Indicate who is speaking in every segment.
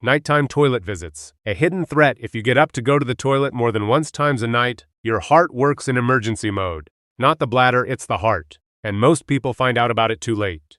Speaker 1: Nighttime toilet visits. A hidden threat: if you get up to go to the toilet more than once times a night, your heart works in emergency mode. Not the bladder, it's the heart. And most people find out about it too late.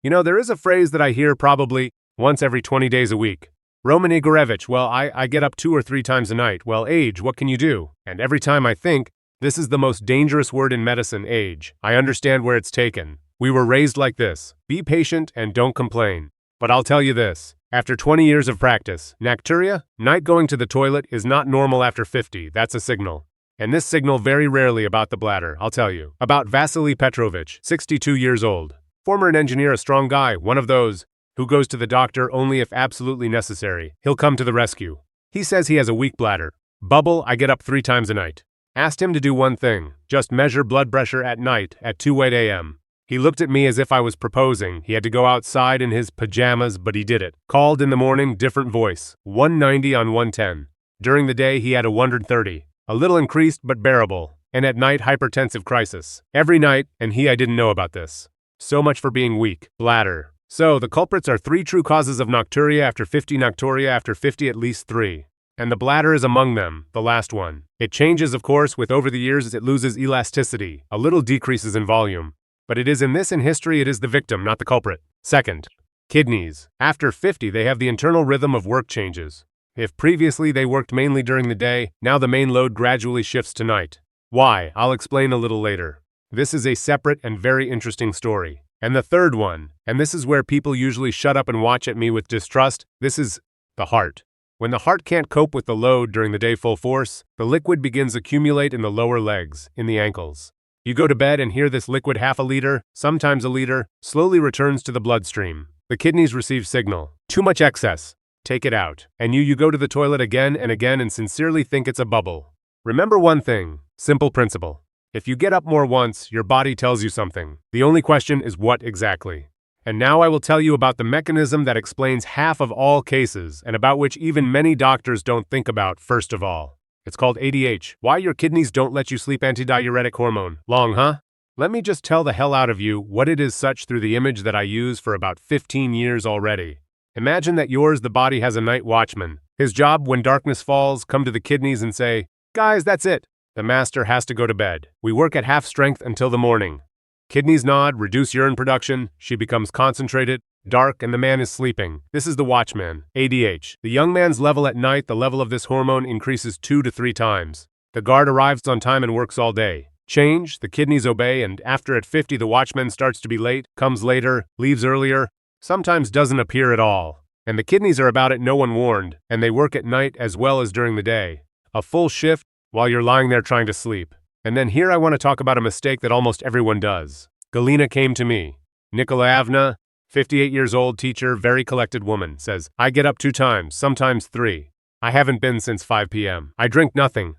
Speaker 1: There is a phrase that I hear probably once every 20 days a week. Roman Igorevich, well, I get up 2 or 3 times a night. Well, age, what can you do? And every time I think, this is the most dangerous word in medicine, age. I understand where it's taken. We were raised like this. Be patient and don't complain. But I'll tell you this. After 20 years of practice, nocturia, night going to the toilet, is not normal after 50. That's a signal. And this signal very rarely about the bladder, I'll tell you. About Vasily Petrovich, 62 years old. Former engineer, a strong guy, one of those who goes to the doctor only if absolutely necessary. He'll come to the rescue. He says he has a weak bladder. Bubble, I get up 3 times a night. Asked him to do one thing, just measure blood pressure at night at 2:08 a.m. He looked at me as if I was proposing. He had to go outside in his pajamas, but he did it. Called in the morning, different voice. 190 on 110. During the day, he had a 130. A little increased, but bearable. And at night, hypertensive crisis. Every night, and I didn't know about this. So much for being weak. Bladder. So, the culprits are 3 true causes of nocturia after 50, nocturia after 50, at least 3. And the bladder is among them, the last one. It changes, of course, with over the years it loses elasticity. A little decreases in volume. But it is in history, it is the victim, not the culprit. Second, kidneys. After 50, they have the internal rhythm of work changes. If previously they worked mainly during the day, now the main load gradually shifts to night. Why? I'll explain a little later. This is a separate and very interesting story. And the third one, and this is where people usually shut up and watch at me with distrust, this is the heart. When the heart can't cope with the load during the day full force, the liquid begins to accumulate in the lower legs, in the ankles. You go to bed and here this liquid, half a liter, sometimes a liter, slowly returns to the bloodstream. The kidneys receive signal. Too much excess. Take it out. And you go to the toilet again and sincerely think it's a bubble. Remember one thing, simple principle. If you get up more once, your body tells you something. The only question is what exactly. And now I will tell you about the mechanism that explains half of all cases and about which even many doctors don't think about first of all. It's called ADH. Why your kidneys don't let you sleep, antidiuretic hormone. Long, huh? Let me just tell the hell out of you what it is such through the image that I use for about 15 years already. Imagine that the body has a night watchman. His job, when darkness falls, come to the kidneys and say, guys, that's it. The master has to go to bed. We work at half strength until the morning. Kidneys nod, reduce urine production, she becomes concentrated, dark, and the man is sleeping. This is the watchman, ADH. The young man's level at night, the level of this hormone increases 2 to 3 times. The guard arrives on time and works all day. Change, the kidneys obey, and after at 50 the watchman starts to be late, comes later, leaves earlier, sometimes doesn't appear at all. And the kidneys are about it, no one warned, and they work at night as well as during the day. A full shift while you're lying there trying to sleep. And then here I want to talk about a mistake that almost everyone does. Galina came to me. Nikolaevna, 58 years old, teacher, very collected woman, says, I get up 2 times, sometimes 3. I haven't been since 5 p.m. I drink nothing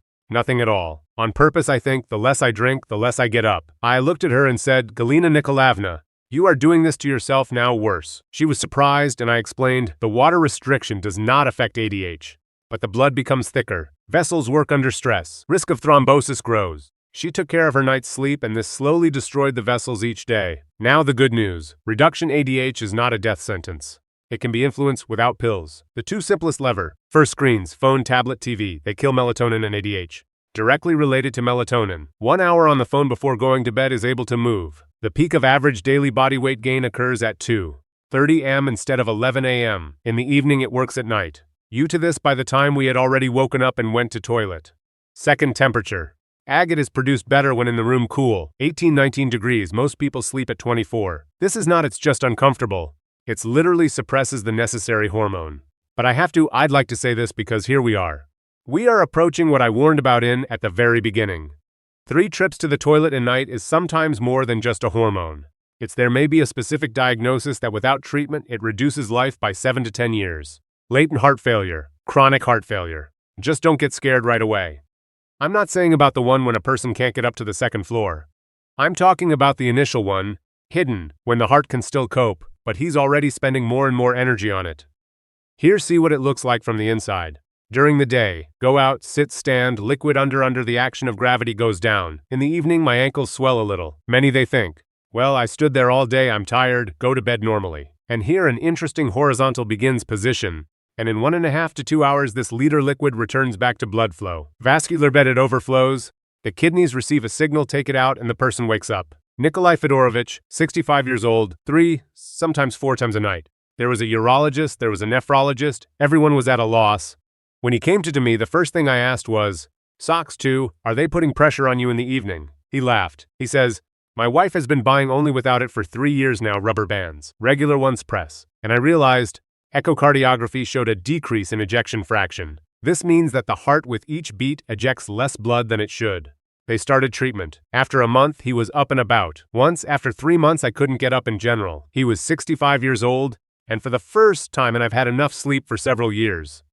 Speaker 1: at all. On purpose, I think, the less I drink, the less I get up. I looked at her and said, Galina Nikolaevna, you are doing this to yourself now worse. She was surprised and I explained, the water restriction does not affect ADH, but the blood becomes thicker. Vessels work under stress. Risk of thrombosis grows. She took care of her night's sleep and this slowly destroyed the vessels each day. Now the good news. Reduction ADH is not a death sentence. It can be influenced without pills. The 2 simplest lever. First, screens, phone, tablet, TV. They kill melatonin and ADH. Directly related to melatonin. 1 hour on the phone before going to bed is able to move. The peak of average daily body weight gain occurs at 2:30 a.m. instead of 11 a.m. In the evening it works at night. You to this by the time we had already woken up and went to toilet. Second, temperature. Agate is produced better when in the room cool, 18-19 degrees. Most people sleep at 24. This is not, it's just uncomfortable. It literally suppresses the necessary hormone. But I'd like to say this because here we are. We are approaching what I warned about at the very beginning. 3 trips to the toilet a night is sometimes more than just a hormone. There may be a specific diagnosis that without treatment it reduces life by 7 to 10 years. Latent heart failure, chronic heart failure. Just don't get scared right away. I'm not saying about the one when a person can't get up to the 2nd floor. I'm talking about the initial one, hidden, when the heart can still cope, but he's already spending more and more energy on it. Here, see what it looks like from the inside. During the day, go out, sit, stand, liquid under the action of gravity goes down. In the evening, my ankles swell a little. Many they think, well, I stood there all day, I'm tired, go to bed normally. And here an interesting horizontal begins position. And in 1.5 to 2 hours, this liter liquid returns back to blood flow. Vascular bed, it overflows. The kidneys receive a signal, take it out, and the person wakes up. Nikolai Fedorovich, 65 years old, 3, sometimes 4 times a night. There was a urologist, there was a nephrologist, everyone was at a loss. When he came to me, the first thing I asked was, "Socks too, are they putting pressure on you in the evening?" He laughed. He says, "My wife has been buying only without it for 3 years now, rubber bands. Regular ones press." And I realized echocardiography showed a decrease in ejection fraction. This means that the heart with each beat ejects less blood than it should. They started treatment. After a month, he was up and about. Once, after 3 months, I couldn't get up in general. He was 65 years old, and for the first time, and I've had enough sleep for several years.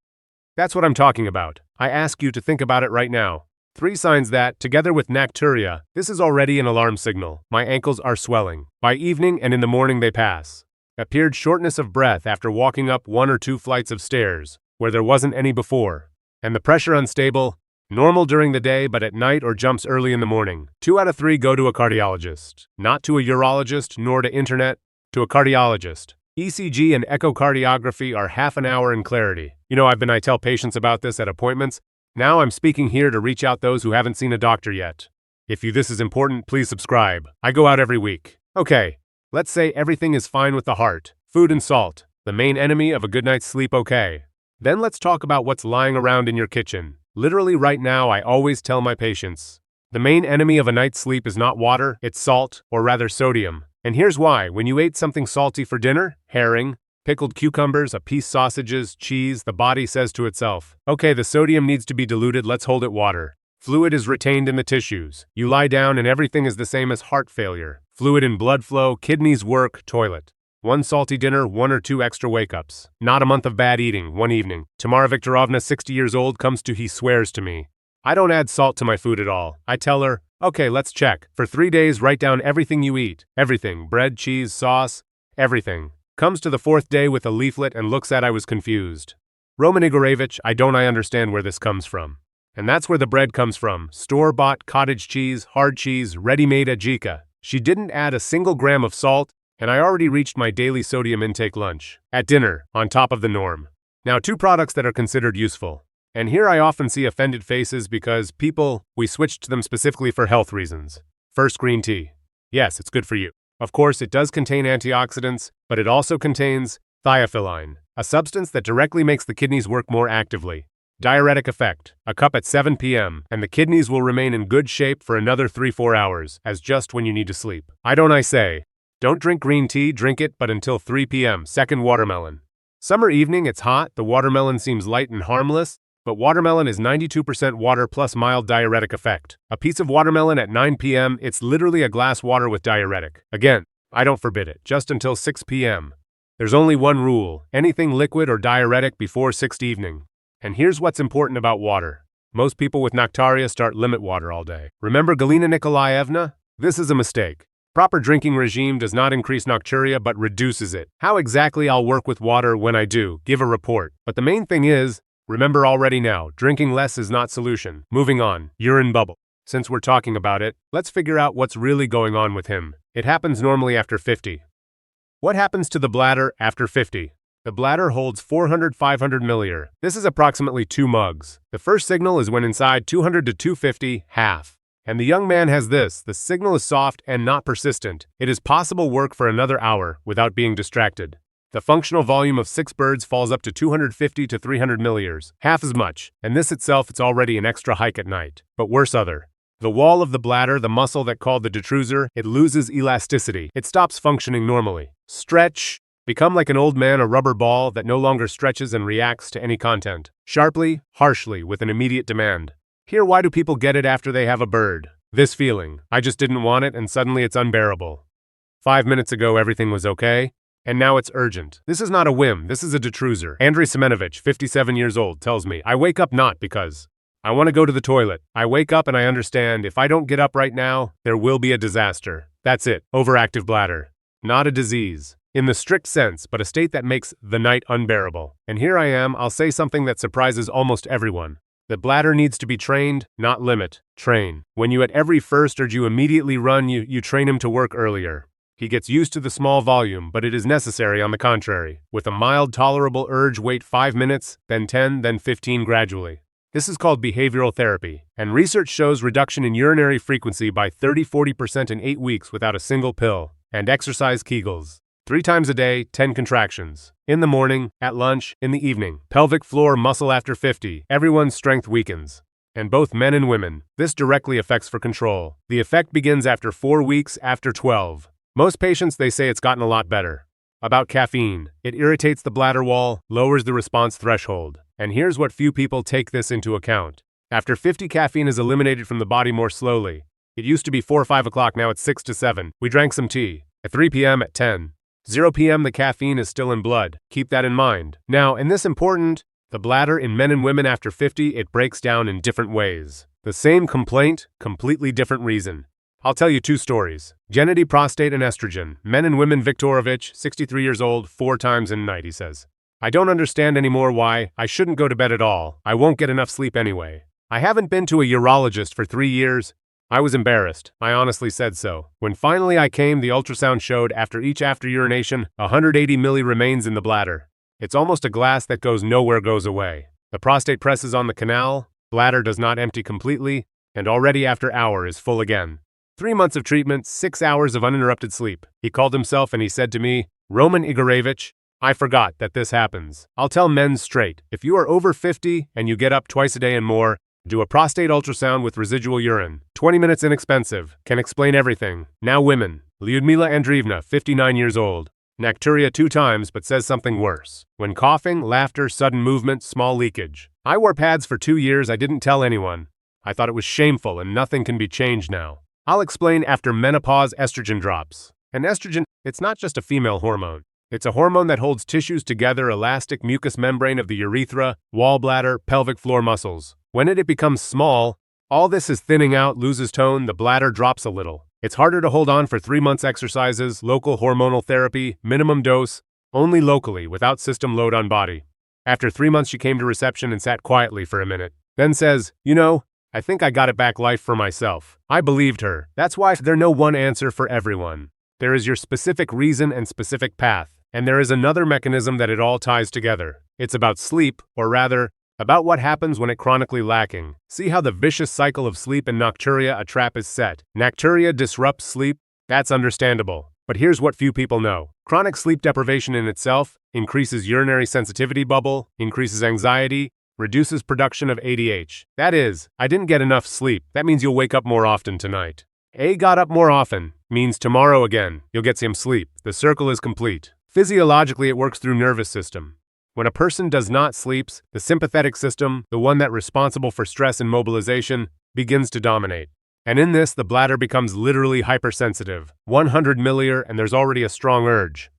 Speaker 1: That's what I'm talking about. I ask you to think about it right now. 3 signs that, together with nocturia, this is already an alarm signal. My ankles are swelling. By evening and in the morning they pass. Appeared shortness of breath after walking up 1 or 2 flights of stairs, where there wasn't any before. And the pressure unstable, normal during the day but at night or jumps early in the morning. 2 out of 3 go to a cardiologist. Not to a urologist, nor to internet, to a cardiologist. ECG and echocardiography are half an hour in clarity. I tell patients about this at appointments. Now I'm speaking here to reach out those who haven't seen a doctor yet. If this is important, please subscribe. I go out every week. Okay, let's say everything is fine with the heart. Food and salt, the main enemy of a good night's sleep, okay. Then let's talk about what's lying around in your kitchen. Literally right now, I always tell my patients, the main enemy of a night's sleep is not water, it's salt, or rather sodium. And here's why. When you ate something salty for dinner, herring, pickled cucumbers, a piece sausages, cheese, the body says to itself, okay, the sodium needs to be diluted, let's hold it water. Fluid is retained in the tissues. You lie down and everything is the same as heart failure. Fluid in blood flow, kidneys work, toilet. 1 salty dinner, 1 or 2 extra wake-ups. Not a month of bad eating, 1 evening. Tamara Viktorovna, 60 years old, comes to he swears to me. I don't add salt to my food at all. I tell her, okay, let's check. For 3 days, write down everything you eat. Everything. Bread, cheese, sauce, everything. Comes to the 4th day with a leaflet and looks at I was confused. Roman Igorevich, I understand where this comes from. And that's where the bread comes from. Store-bought cottage cheese, hard cheese, ready-made ajika. She didn't add a single gram of salt, and I already reached my daily sodium intake lunch. At dinner, on top of the norm. Now 2 products that are considered useful. And here I often see offended faces because we switched them specifically for health reasons. First, green tea. Yes, it's good for you. Of course, it does contain antioxidants, but it also contains thiophyllene, a substance that directly makes the kidneys work more actively. Diuretic effect, a cup at 7 p.m., and the kidneys will remain in good shape for another 3-4 hours, as just when you need to sleep. I say, don't drink green tea, drink it, but until 3 p.m. Second, watermelon. Summer evening, it's hot, the watermelon seems light and harmless, but watermelon is 92% water plus mild diuretic effect. A piece of watermelon at 9 p.m., it's literally a glass water with diuretic. Again, I don't forbid it, just until 6 p.m. There's only one rule, anything liquid or diuretic before 6th evening. And here's what's important about water. Most people with nocturia start limit water all day. Remember Galina Nikolaevna? This is a mistake. Proper drinking regime does not increase nocturia but reduces it. How exactly I'll work with water when I do, give a report. But the main thing is, remember already now, drinking less is not solution. Moving on, urine bubble. Since we're talking about it, let's figure out what's really going on with him. It happens normally after 50. What happens to the bladder after 50? The bladder holds 400-500 milliliters. This is approximately 2 mugs. The first signal is when inside 200 to 250, half. And the young man has this. The signal is soft and not persistent. It is possible work for another hour without being distracted. The functional volume of 6 birds falls up to 250 to 300 milliliters, half as much, and this itself it's already an extra hike at night. But worse other. The wall of the bladder, the muscle that called the detrusor, it loses elasticity. It stops functioning normally. Stretch. Become like an old man, a rubber ball that no longer stretches and reacts to any content. Sharply, harshly, with an immediate demand. Here, why do people get it after they have a bird? This feeling. I just didn't want it and suddenly it's unbearable. 5 minutes ago everything was okay. And now it's urgent. This is not a whim, this is a detrusor. Andrei Semenovich, 57 years old, tells me, I wake up not because I want to go to the toilet. I wake up and I understand if I don't get up right now, there will be a disaster. That's it, overactive bladder. Not a disease, in the strict sense, but a state that makes the night unbearable. And here I am, I'll say something that surprises almost everyone. The bladder needs to be trained, not limit, train. When you at every first urge you immediately run, you train him to work earlier. He gets used to the small volume, but it is necessary on the contrary. With a mild, tolerable urge, wait 5 minutes, then 10, then 15 gradually. This is called behavioral therapy, and research shows reduction in urinary frequency by 30–40% in 8 weeks without a single pill. And exercise Kegels. 3 times a day, 10 contractions. In the morning, at lunch, in the evening. Pelvic floor muscle after 50. Everyone's strength weakens. And both men and women. This directly affects for control. The effect begins after 4 weeks, after 12. Most patients, they say it's gotten a lot better. About caffeine. It irritates the bladder wall, lowers the response threshold. And here's what few people take this into account. After 50, caffeine is eliminated from the body more slowly. It used to be 4 or 5 o'clock, now it's 6 to 7. We drank some tea. At 3 p.m. at 10. 0 p.m. the caffeine is still in blood. Keep that in mind. Now, and this important, the bladder in men and women after 50, it breaks down in different ways. The same complaint, completely different reason. I'll tell you 2 stories. Genital prostate and estrogen. Men and women. Viktorovich, 63 years old, 4 times in night, he says. I don't understand anymore why. I shouldn't go to bed at all. I won't get enough sleep anyway. I haven't been to a urologist for 3 years. I was embarrassed. I honestly said so. When finally I came, the ultrasound showed after urination, 180 milli remains in the bladder. It's almost a glass that goes nowhere, goes away. The prostate presses on the canal, bladder does not empty completely, and already after hour is full again. 3 months of treatment, 6 hours of uninterrupted sleep. He called himself and he said to me, Roman Igorevich, I forgot that this happens. I'll tell men straight, if you are over 50 and you get up twice a day and more, do a prostate ultrasound with residual urine. 20 minutes inexpensive. Can explain everything. Now women. Lyudmila Andreevna, 59 years old. Nocturia 2 times, but says something worse. When coughing, laughter, sudden movement, small leakage. I wore pads for 2 years. I didn't tell anyone. I thought it was shameful and nothing can be changed now. I'll explain after menopause estrogen drops. And estrogen, it's not just a female hormone. It's a hormone that holds tissues together, elastic mucous membrane of the urethra, wall bladder, pelvic floor muscles. When it becomes small, all this is thinning out, loses tone, the bladder drops a little. It's harder to hold on for 3 months exercises, local hormonal therapy, minimum dose, only locally, without system load on body. After 3 months she came to reception and sat quietly for a minute. Then says, you know, I think I got it back life for myself. I believed her. That's why there's no one answer for everyone. There is your specific reason and specific path. And there is another mechanism that it all ties together. It's about sleep, or rather, about what happens when it's chronically lacking. See how the vicious cycle of sleep and nocturia, a trap is set. Nocturia disrupts sleep? That's understandable. But here's what few people know. Chronic sleep deprivation in itself increases urinary sensitivity bubble, increases anxiety, reduces production of ADH. That is, I didn't get enough sleep. That means you'll wake up more often tonight. A got up more often means tomorrow again, you'll get some sleep. The circle is complete. Physiologically, it works through nervous system. When a person does not sleep, the sympathetic system, the one that's responsible for stress and mobilization, begins to dominate. And in this, the bladder becomes literally hypersensitive, 100 millir, and there's already a strong urge.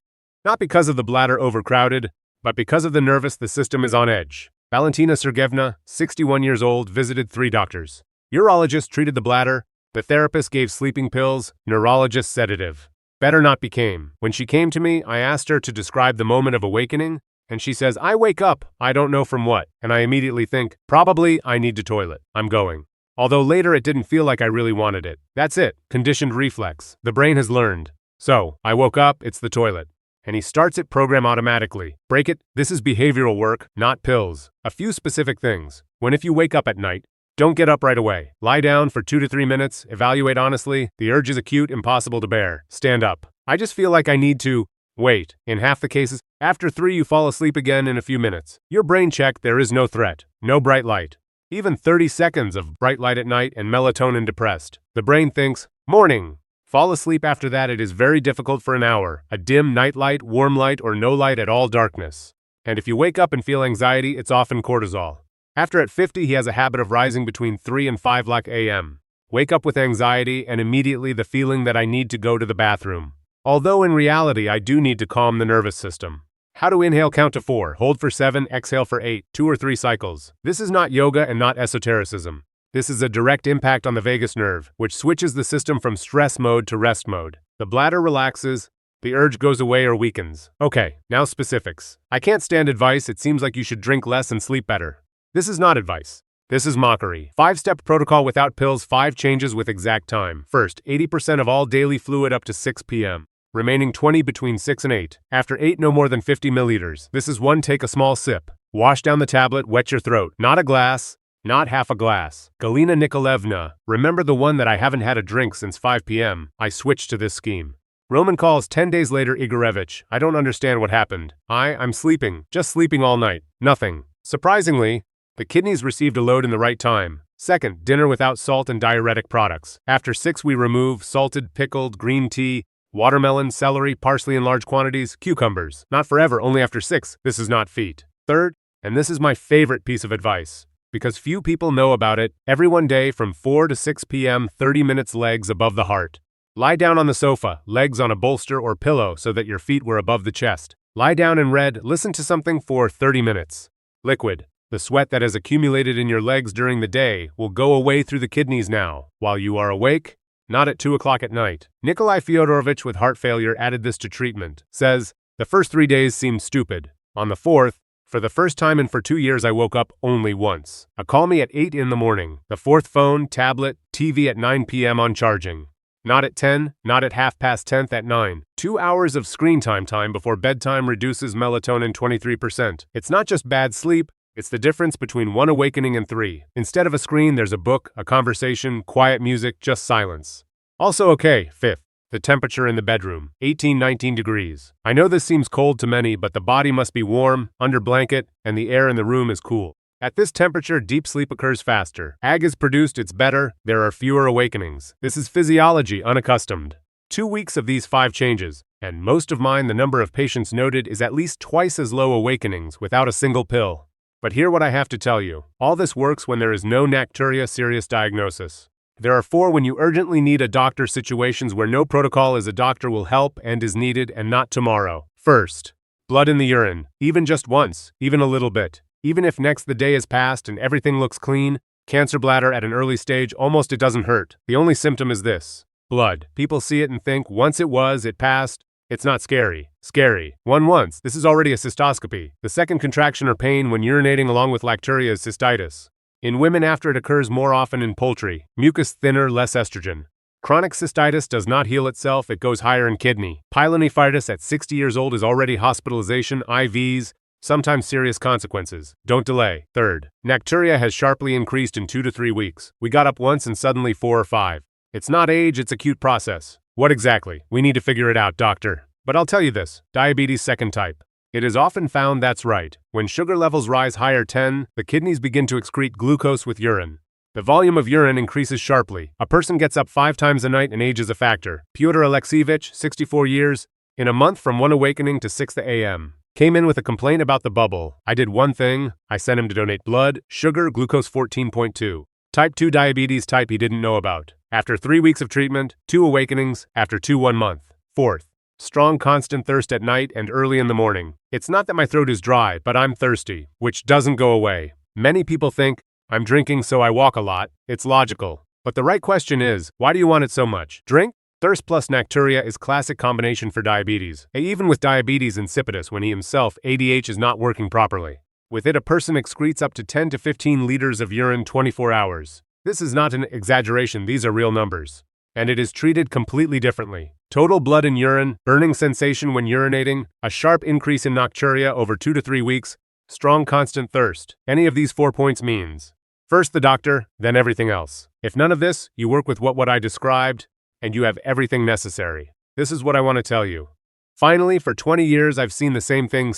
Speaker 1: Not because of the bladder overcrowded, but because of the nervous, the system is on edge. Valentina Sergeyevna, 61 years old, visited 3 doctors. Urologist treated the bladder, the therapist gave sleeping pills, neurologist sedative. Better not became. When she came to me, I asked her to describe the moment of awakening, and she says, I wake up, I don't know from what, and I immediately think, probably I need to toilet. I'm going. Although later it didn't feel like I really wanted it. That's it, conditioned reflex. The brain has learned. So, I woke up, it's the toilet. And he starts it program automatically. Break it, this is behavioral work, not pills. A few specific things. When if you wake up at night, don't get up right away. Lie down for 2 to 3 minutes, evaluate honestly, the urge is acute, impossible to bear. Stand up. I just feel like I need to wait. In half the cases, after 3 you fall asleep again in a few minutes. Your brain check, there is no threat, no bright light. Even 30 seconds of bright light at night and melatonin depressed. The brain thinks, morning. Fall asleep after that, it is very difficult for an hour. A dim night light, warm light, or no light at all, darkness. And if you wake up and feel anxiety, it's often cortisol. After at 50, he has a habit of rising between 3 and 5 a.m. Wake up with anxiety and immediately the feeling that I need to go to the bathroom. Although in reality, I do need to calm the nervous system. How to inhale, count to 4, hold for 7, exhale for 8, 2 or 3 cycles. This is not yoga and not esotericism. This is a direct impact on the vagus nerve, which switches the system from stress mode to rest mode. The bladder relaxes, the urge goes away or weakens. Okay, now specifics. I can't stand advice, it seems like you should drink less and sleep better. This is not advice. This is mockery. 5-step protocol without pills, 5 changes with exact time. First, 80% of all daily fluid up to 6 p.m. remaining 20 between 6 and 8. After 8, no more than 50 milliliters. This is one, take a small sip. Wash down the tablet, wet your throat. Not a glass, not half a glass. Galina Nikolaevna, remember the one that I haven't had a drink since 5 p.m. I switched to this scheme. Roman calls 10 days later, Igorevich, I don't understand what happened. I'm sleeping, just sleeping all night. Nothing. Surprisingly, the kidneys received a load in the right time. Second, dinner without salt and diuretic products. After 6, we remove salted, pickled, green tea, watermelon, celery, parsley in large quantities, cucumbers. Not forever, only after 6. This is not feet. Third, and this is my favorite piece of advice, because few people know about it, every one day from 4 to 6 p.m., 30 minutes legs above the heart. Lie down on the sofa, legs on a bolster or pillow so that your feet were above the chest. Lie down and read, listen to something for 30 minutes. Liquid. The sweat that has accumulated in your legs during the day will go away through the kidneys now, while you are awake, not at 2 o'clock at night. Nikolai Fyodorovich with heart failure added this to treatment. Says, the first 3 days seemed stupid. On the 4th, for the first time and for 2 years I woke up only once. A call me at 8 in the morning. The 4th phone, tablet, TV at 9 p.m. on charging. Not at 10, not at 10:30 at 9. 2 hours of screen time before bedtime reduces melatonin 23%. It's not just bad sleep, it's the difference between 1 awakening and 3. Instead of a screen, there's a book, a conversation, quiet music, just silence. Also okay, 5th. The temperature in the bedroom, 18-19 degrees. I know this seems cold to many, but the body must be warm, under blanket, and the air in the room is cool. At this temperature, deep sleep occurs faster. Ag is produced, it's better, there are fewer awakenings. This is physiology unaccustomed. 2 weeks of these 5 changes, and most of mine, the number of patients noted is at least twice as low awakenings without a single pill. But hear what I have to tell you. All this works when there is no nocturia serious diagnosis. There are 4 when you urgently need a doctor situations where no protocol as a doctor will help and is needed and not tomorrow. First, blood in the urine, even just once, even a little bit. Even if next the day has passed and everything looks clean, cancer bladder at an early stage, almost it doesn't hurt. The only symptom is this. Blood. People see it and think, once it passed. It's not scary. Scary. Once. This is already a cystoscopy. The second contraction or pain when urinating along with lacturia is cystitis. In women after it occurs more often in poultry. Mucus thinner, less estrogen. Chronic cystitis does not heal itself, it goes higher in kidney. Pyelonephritis at 60 years old is already hospitalization, IVs, sometimes serious consequences. Don't delay. Third, nocturia has sharply increased in 2 to 3 weeks. We got up once and suddenly 4 or 5. It's not age, it's acute process. What exactly? We need to figure it out, doctor. But I'll tell you this, diabetes second type. It is often found that's right. When sugar levels rise higher 10, the kidneys begin to excrete glucose with urine. The volume of urine increases sharply. A person gets up 5 times a night and age is a factor. Pyotr Alexievich, 64 years, in a month from 1 awakening to 6 a.m. Came in with a complaint about the bubble. I did one thing. I sent him to donate blood, sugar, glucose 14.2. Type 2 diabetes type he didn't know about. After 3 weeks of treatment, 2 awakenings, after 2 1 month. Fourth, strong constant thirst at night and early in the morning. It's not that my throat is dry, but I'm thirsty, which doesn't go away. Many people think, I'm drinking so I walk a lot. It's logical. But the right question is, why do you want it so much? Drink? Thirst plus nocturia is classic combination for diabetes. Even with diabetes insipidus when he himself, ADH is not working properly. With it a person excretes up to 10 to 15 liters of urine 24 hours. This is not an exaggeration, these are real numbers. And it is treated completely differently. Total blood in urine, burning sensation when urinating, a sharp increase in nocturia over 2 to 3 weeks, strong constant thirst. Any of these 4 points means. First the doctor, then everything else. If none of this, you work with what I described, and you have everything necessary. This is what I want to tell you. Finally, for 20 years I've seen the same thing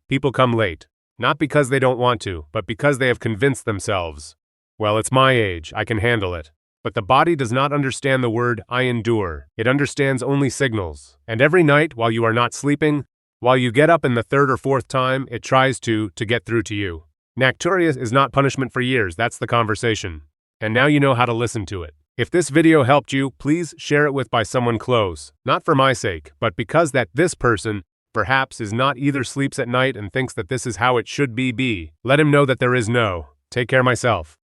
Speaker 1: People come late. Not because they don't want to, but because they have convinced themselves. Well, it's my age, I can handle it. But the body does not understand the word I endure. It understands only signals. And every night, while you are not sleeping, while you get up in the 3rd or 4th time, it tries to get through to you. Nocturia is not punishment for years, that's the conversation. And now you know how to listen to it. If this video helped you, please share it with someone close. Not for my sake, but because that this person, perhaps, is not either sleeps at night and thinks that this is how it should be. Let him know that there is no. Take care myself.